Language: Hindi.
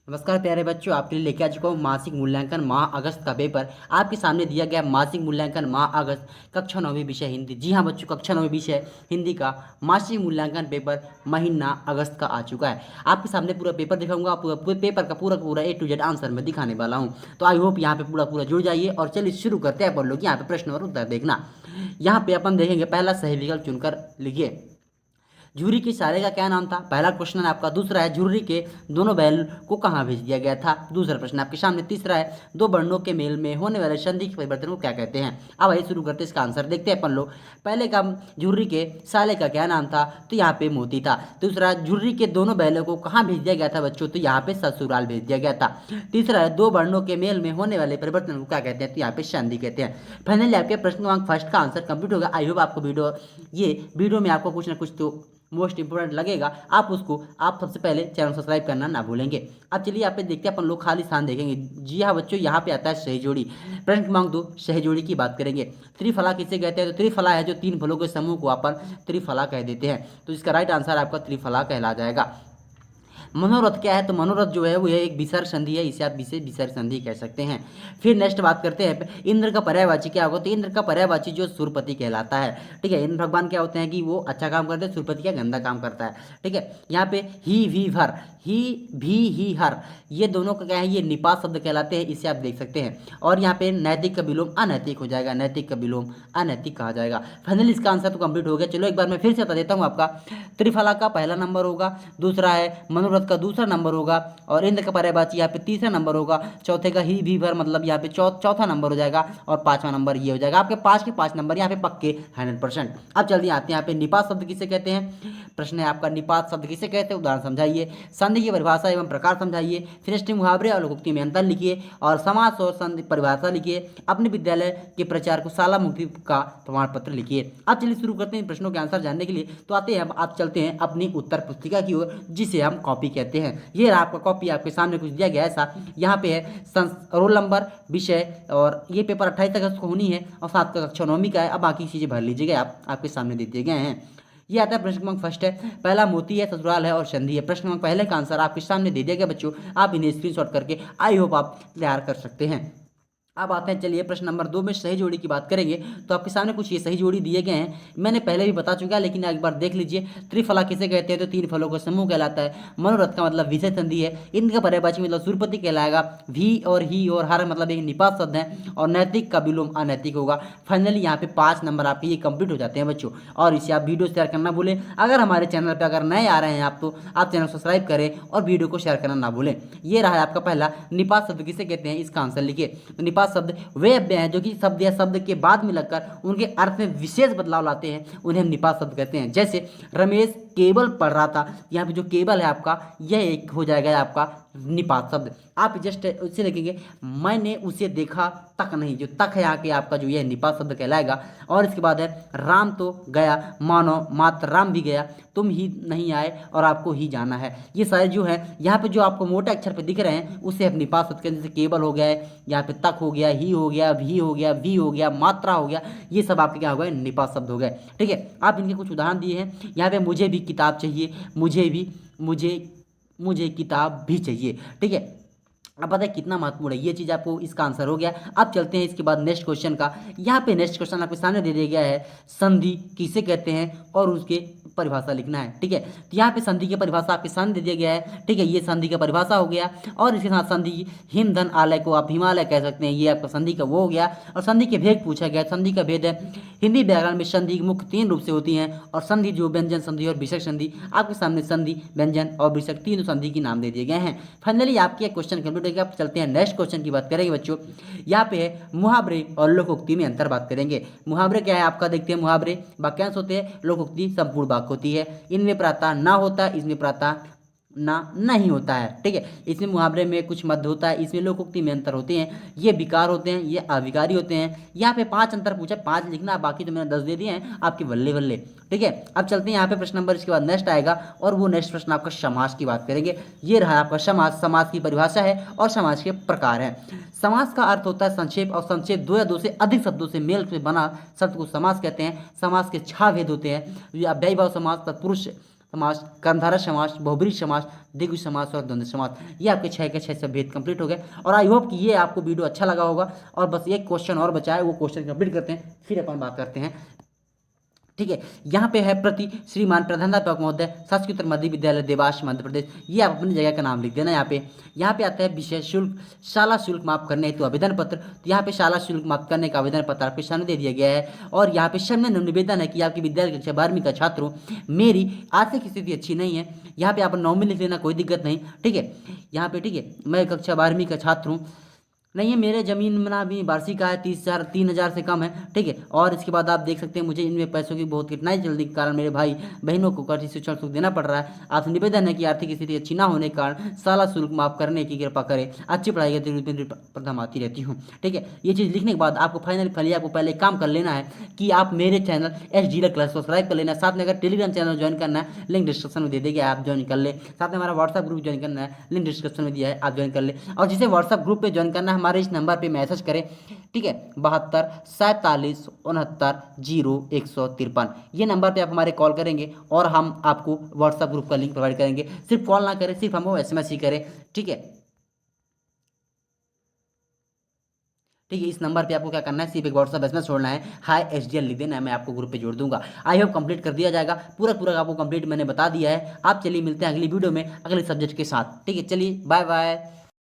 नमस्कार प्यारे बच्चों, आपके लिए लेके आ चुका हूँ मासिक मूल्यांकन माह अगस्त का पेपर। आपके सामने दिया गया मासिक मूल्यांकन माह अगस्त कक्षा 9वीं विषय हिंदी। जी हाँ बच्चों, कक्षा 9वीं विषय हिंदी का मासिक मूल्यांकन पेपर महीना अगस्त का आ चुका है। आपके सामने पूरा पेपर दिखाऊंगा, पूरे पेपर का पूरा A to Z आंसर मैं दिखाने वाला हूँ। तो आई होप यहाँ पे पूरा जुड़ जाइए और चलिए शुरू करते हैं अपन लोग। यहाँ पे प्रश्न और उत्तर देखना। यहाँ पे अपन देखेंगे, पहला सही विकल्प चुनकर लिखिए। झुर्री के इशारे का क्या नाम था? पहला क्वेश्चन है आपका। दूसरा है झुर्री के दोनों बैल को कहाँ भेज दिया गया था? दूसरा प्रश्न आपके सामने। तीसरा है दो वर्णों के मेल में होने वाले संधि के परिवर्तन को क्या कहते हैं? अब आइए शुरू करते हैं, इसका आंसर देखते हैं अपन लोग। पहले का झुर्री के साले का क्या नाम था? तो यहाँ पे मोती था। दूसरा, झुर्री के दोनों बैलों को कहाँ भेज दिया गया था बच्चों? तो यहाँ पे ससुराल भेज दिया गया था। तीसरा है दो वर्णों के मेल में होने वाले परिवर्तन को क्या कहते हैं? तो यहाँ पे संधि कहते हैं। फाइनली आपके प्रश्न क्रमांक फर्स्ट का आंसर कंप्लीट होगा। आई होप आपको वीडियो में आपको कुछ ना कुछ तो मोस्ट इंपोर्टेंट लगेगा। आप सबसे पहले चैनल सब्सक्राइब करना ना भूलेंगे। अब चलिए यहाँ पे देखते हैं अपन लोग खाली स्थान देखेंगे। जी हाँ बच्चों, यहाँ पे आता है सही जोड़ी। प्रश्न क्रमांक 2 सही जोड़ी की बात करेंगे। त्रिफला किसे कहते हैं? तो त्रिफला है जो तीन फलों के समूह को अपन त्रिफला कह देते हैं। तो इसका राइट आंसर आपका त्रिफला कहला जाएगा। मनोरथ क्या है? तो मनोरथ जो है वो एक विसर्ग संधि है, इसे आप विसर्ग संधि कह सकते हैं। फिर नेक्स्ट बात करते हैं इंद्र का पर्यायवाची क्या होगा? तो इंद्र का पर्यायवाची जो सूर्यपति कहलाता है। ठीक है, इंद्र भगवान क्या होते हैं कि वो अच्छा काम करते हैं, सूर्यपति क्या गंदा काम करता है। ठीक है, यहाँ पे ही भी हर, ही भी ही हर, ये दोनों का क्या है? ये निपात शब्द कहलाते हैं, इसे आप देख सकते हैं। और यहाँ पे नैतिक का विलोम अनैतिक हो जाएगा, नैतिक का विलोम अनैतिक कहा जाएगा। फाइनली इसका आंसर तो कंप्लीट हो गया। चलो एक बार मैं फिर से बता देता हूँ। आपका त्रिफला का पहला नंबर होगा, दूसरा है मनोरथ का दूसरा नंबर होगा, और इंद्र का पर्यायवाची यहाँ पे तीसरा नंबर होगा, चौथे का ही भी भर मतलब यहाँ पे चौथा नंबर हो जाएगा, और पांचवा नंबर ये हो जाएगा। आपके 5 के 5 नंबर यहाँ पे पक्के 100%। अब जल्दी आते हैं यहाँ पे निपात शब्द किसे कहते हैं। प्रश्न है आपका, निपात शब्द किसे कहते हैं? उदाहरण समझाइए, संधि की परिभाषा एवं प्रकार समझाइए, फिर नेक्स्ट मुहावरे और लोकोक्ति में अंतर लिखिए, और समास और संधि परिभाषा लिखिए। अपने विद्यालय के प्रचार को शाला मुक्ति का प्रमाण पत्र लिखिए। अब चलिए शुरू करते हैं प्रश्नों के आंसर जानने के लिए। तो आते हैं आप चलते हैं अपनी उत्तर पुस्तिका की ओर, जिसे हम कॉपी कहते हैं। ये रहा आपका कॉपी, आपके सामने कुछ दिया गया ऐसा। यहाँ पे है रोल नंबर, विषय, और ये पेपर 28 अगस्त को होनी है, और 7 का कक्षा 9वीं का है। अब बाकी चीज़ें भर लीजिएगा, आपके सामने दे दिए गए हैं। ये आता है प्रश्न क्रमांक फर्स्ट है। पहला मोती है, ससुराल है और संधि है। प्रश्न क्रमांक पहले का आंसर आपके सामने दे दिया गया बच्चों। आप इन्हें स्क्रीनशॉट करके आई होप आप तैयार कर सकते हैं। अब आते हैं, चलिए प्रश्न नंबर 2 में सही जोड़ी की बात करेंगे। तो आपके सामने कुछ ये सही जोड़ी दिए गए हैं, मैंने पहले भी बता चुका है, लेकिन एक बार देख लीजिए। त्रिफला किसे कहते हैं? तो तीन फलों का समूह कहलाता है। मनोरथ का मतलब विषय संधि है। इंद्र का पर्यायवाची मतलब सूर्यपति कहलाएगा। भी और ही और हर मतलब एक निपात शब्द है, और नैतिक का विलोम अनैतिक होगा। फाइनली यहाँ पे 5 नंबर आपके ये कंप्लीट हो जाते हैं बच्चों। और इसे आप वीडियो शेयर करना भूलें। अगर हमारे चैनल पर अगर नए आ रहे हैं आप, तो आप चैनल सब्सक्राइब करें और वीडियो को शेयर करना ना भूलें। ये रहा आपका पहला, निपात शब्द किसे कहते हैं? इसका आंसर लिखिए। तो निपात शब्द वे हैं जो कि शब्द या शब्द के बाद में लगकर उनके अर्थ में विशेष बदलाव लाते हैं, उन्हें हम निपात शब्द कहते हैं। जैसे रमेश केवल पढ़ रहा था, यहाँ पे जो केवल है आपका, यह एक हो जाएगा आपका निपात शब्द। आप जस्ट उससे देखेंगे, मैंने उसे देखा तक नहीं, जो तक है यहाँ के आपका जो यह निपात शब्द कहलाएगा। और इसके बाद है राम तो गया, मानो मात्र राम भी गया, तुम ही नहीं आए और आपको ही जाना है। ये सारे जो है यहाँ पे जो आपको मोटे अक्षर पे दिख रहे हैं, उसे हम निपात शब्द कहते हैं। जैसे केवल हो गया है, यहाँ पे तक हो गया, ही हो गया, भी हो गया, वी हो गया, मात्रा हो गया, ये सब आपके क्या हो गए? निपात शब्द हो गए। ठीक है, आप इनके कुछ उदाहरण दिए हैं। यहाँ पे मुझे भी किताब चाहिए, मुझे किताब भी चाहिए। ठीक है, अब पता है कितना महत्वपूर्ण है ये चीज़, आपको इसका आंसर हो गया। अब चलते हैं इसके बाद नेक्स्ट क्वेश्चन का। यहाँ पे नेक्स्ट क्वेश्चन आपके सामने दे दिया गया है, संधि किसे कहते हैं और उसके परिभाषा लिखना है। ठीक है, तो यहाँ पे संधि की परिभाषा आपके सामने दे दिया गया है। ठीक है, ये संधि का परिभाषा हो गया, और इसके साथ संधि हिम धन आलय को आप हिमालय कह सकते हैं, ये आपका संधि का वो हो गया। और संधि के भेद पूछा गया। संधि का भेद है, हिंदी व्याकरण में संधि मुख्य 3 रूप से होती हैं, और संधि जो व्यंजन संधि और विसर्ग संधि, आपके सामने संधि, व्यंजन और विसर्ग तीनों संधि के नाम दे दिए गए हैं। फाइनली आपके क्वेश्चन कंप्लीट हो गया। आप चलते हैं नेक्स्ट क्वेश्चन की बात करेंगे बच्चों। यहाँ पे है मुहावरे और लोकोक्ति में अंतर बात करेंगे। मुहावरे क्या है आपका, देखते हैं। मुहावरे वाक्यांश होते हैं, लोकोक्ति संपूर्ण वाक्य होती है। इनमें प्रायः ना होता है, इसमें प्रायः ना नहीं होता है। ठीक है, इसमें मुहावरे में कुछ मध्य होता है, इसमें लोकोक्ति में अंतर होते हैं। ये विकार होते हैं, ये अविकारी होते हैं। यहाँ पे 5 अंतर पूछा, 5 लिखना, बाकी तो मैंने 10 दे दिए हैं, आपके बल्ले बल्ले। ठीक है, अब चलते हैं यहाँ पे प्रश्न नंबर, इसके बाद नेक्स्ट आएगा, और वो नेक्स्ट प्रश्न आपका समास की बात करेंगे। ये रहा आपका समास। समास की परिभाषा है और समास के प्रकार हैं। समास का अर्थ होता है संक्षेप, और संक्षेप 2 या 2 से अधिक शब्दों से मेल से बना शब्द को समास कहते हैं। समास के 6 भेद होते हैं। अव्ययीभाव समास, तत्पुरुष समास, कर्मधारय समास, बहुब्रीहि समास, द्विगु समास और द्वंद्व समास। ये आपके 6 के 6 सब भेद कंप्लीट हो गए और आई होप कि ये आपको वीडियो अच्छा लगा होगा। और बस एक क्वेश्चन और बचा है, वो क्वेश्चन कंप्लीट करते हैं फिर अपन बात करते हैं। ठीक है, यहाँ पे है प्रति श्रीमान प्रधानाध्यापक महोदय, संस्कृत मध्य विद्यालय देवास मध्य प्रदेश। ये आप अपनी जगह का नाम लिख देना। यहाँ पे आता है विषय शुल्क, शाला शुल्क माफ करने हेतु आवेदन पत्र। तो यहाँ पे शाला शुल्क माफ करने का आवेदन पत्र आपके सामने दे दिया गया है। और यहाँ पे शम्य निवेदन है कि आपकी विद्यालय कक्षा 12वीं का छात्र हूँ, मेरी आर्थिक स्थिति अच्छी नहीं है। यहाँ पे आप नौवीं लिख लेना, कोई दिक्कत नहीं। ठीक है, यहाँ पे ठीक है, मैं कक्षा 12वीं का छात्र हूँ, नहीं है मेरे ज़मीन में भी वार्षिक आय 3,000 से कम है। ठीक है, और इसके बाद आप देख सकते हैं मुझे इनमें पैसों की बहुत कठिनाई चलने के कारण मेरे भाई बहनों को कर्ज शिक्षण शुल्क देना पड़ रहा है। आपसे निवेदन है कि आर्थिक स्थिति अच्छी ना होने के कारण साला शुल्क माफ करने की कृपा करें, अच्छी पढ़ाई के प्रथम आती रहती हूँ। ठीक है, ये चीज़ लिखने के बाद आपको फाइनली आपको पहले काम कर लेना है कि आप मेरे चैनल SG क्लास सब्सक्राइब कर लेना है। साथ में अगर टेलीग्राम चैनल ज्वाइन करना है, लिंक डिस्क्रिप्शन में दे देगा, आप ज्वाइन कर ले। साथ में हमारा व्हाट्सअप ग्रुप ज्वाइन करना है, लिंक डिस्क्रिप्शन में दिया है, आप ज्वाइन कर ले। और जिसे व्हाट्सअप ग्रुप पे ज्वाइन करना है, हमारे इस नंबर पे मैसेज करें। ठीक है, 72 47 69 0 153, ये नंबर पे आप हमारे कॉल करेंगे और हम आपको व्हाट्सएप ग्रुप का लिंक प्रोवाइड करेंगे। सिर्फ कॉल ना करें, सिर्फ हमको SMS ही करें। ठीक है, ठीक है, इस नंबर पे आपको क्या करना है, सिर्फ एक व्हाट्सएप SMS छोड़ना है, हाय SGL लिख देना है, मैं आपको ग्रुप पे जोड़ दूंगा। आई होप कंप्लीट कर दिया जाएगा, पूरा पूरा आपको कंप्लीट मैंने बता दिया है। आप चलिए मिलते हैं अगली वीडियो में अगले सब्जेक्ट के साथ। ठीक है, चलिए बाय बाय।